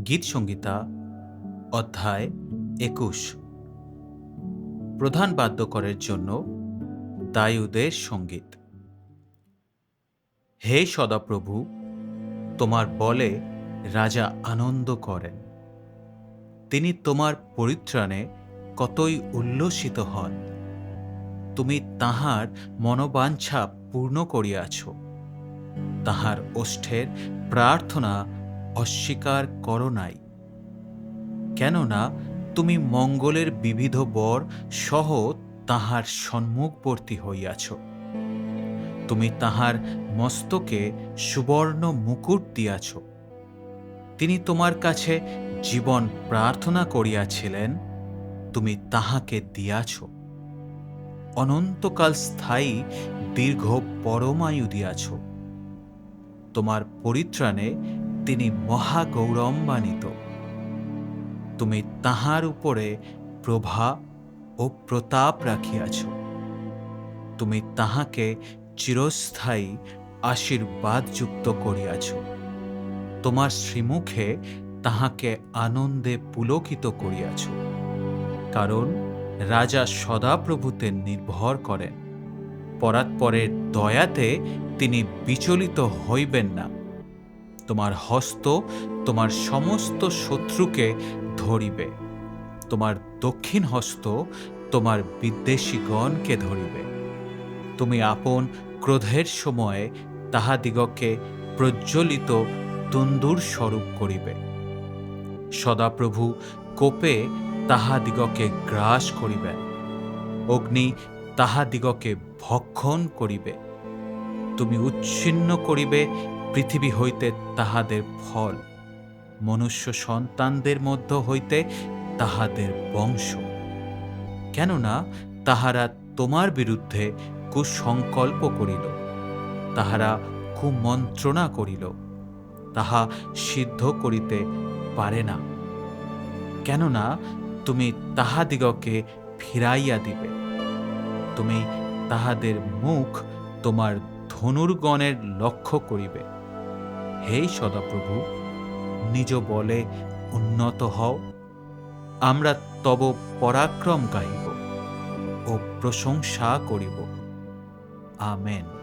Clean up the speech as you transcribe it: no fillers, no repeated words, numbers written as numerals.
গীত সংহিতা অধ্যায় ২১। প্রধান বাদ্যকরের জন্য দায়ুদের সঙ্গীত। হে সদাপ্রভু, তোমার বলে রাজা আনন্দ করেন। তিনি তোমার পরিত্রাণে কতই উল্লসিত হন। তুমি তাহার মনোবাঞ্ছা পূর্ণ করিয়াছ। তাহার ওষ্ঠের প্রার্থনা অস্বীকার করো নাই। কেননা তুমি মঙ্গলের বিবিধ বর সহ তাহার সম্মুখবর্তী হইয়াছ। তুমি তাহার মস্তকে সুবর্ণ মুকুট দিয়াছ। তিনি তোমার কাছে জীবন প্রার্থনা করিয়াছিলেন, তুমি তাহাকে দিয়াছ। অনন্তকাল স্থায়ী দীর্ঘ পরমায়ু দিয়াছ। তোমার পরিত্রাণে তিনি মহাগৌরবান্বিত। তুমি তাহার উপরে প্রভা ও প্রতাপ রাখিয়াছ। তুমি তাহাকে চিরস্থায়ী আশীর্বাদযুক্ত করিয়াছ। তোমার শ্রীমুখে তাহাকে আনন্দে পুলকিত করিয়াছ। কারণ রাজা সদাপ্রভুতে নির্ভর করেন। পরাৎপরের দয়াতে তিনি বিচলিত হইবেন না। তোমার হস্ত তোমার সমস্ত শত্রুকে ধরিবে। তোমার দক্ষিণ হস্ত তোমার বিদ্বেষীগণকে ধরিবে। তুমি আপন ক্রোধের সময়ে তাহাদিগকে প্রজ্বলিত তন্দুর স্বরূপ করিবে। সদাপ্রভু কোপে তাহাদিগকে গ্রাস করিবেন। অগ্নি তাহাদিগকে ভক্ষণ করিবে। তুমি উচ্ছিন্ন করিবে পৃথিবী হইতে তাহাদের ফল, মনুষ্য সন্তানদের মধ্য হইতে তাহাদের বংশ। কেননা তাহারা তোমার বিরুদ্ধে কুসংকল্প করিল, তাহারা কুমন্ত্রণা করিল, তাহা সিদ্ধ করিতে পারে না। কেননা তুমি তাহাদিগকে ফিরাইয়া দিবে। তুমি তাহাদের মুখ তোমার ধনুর্গণের লক্ষ্য করিবে। হে সদাপ্রভু, নিজ বলে উন্নত হও। আমরা তব পরাক্রম গাহিব ও প্রশংসা করিব। আমেন।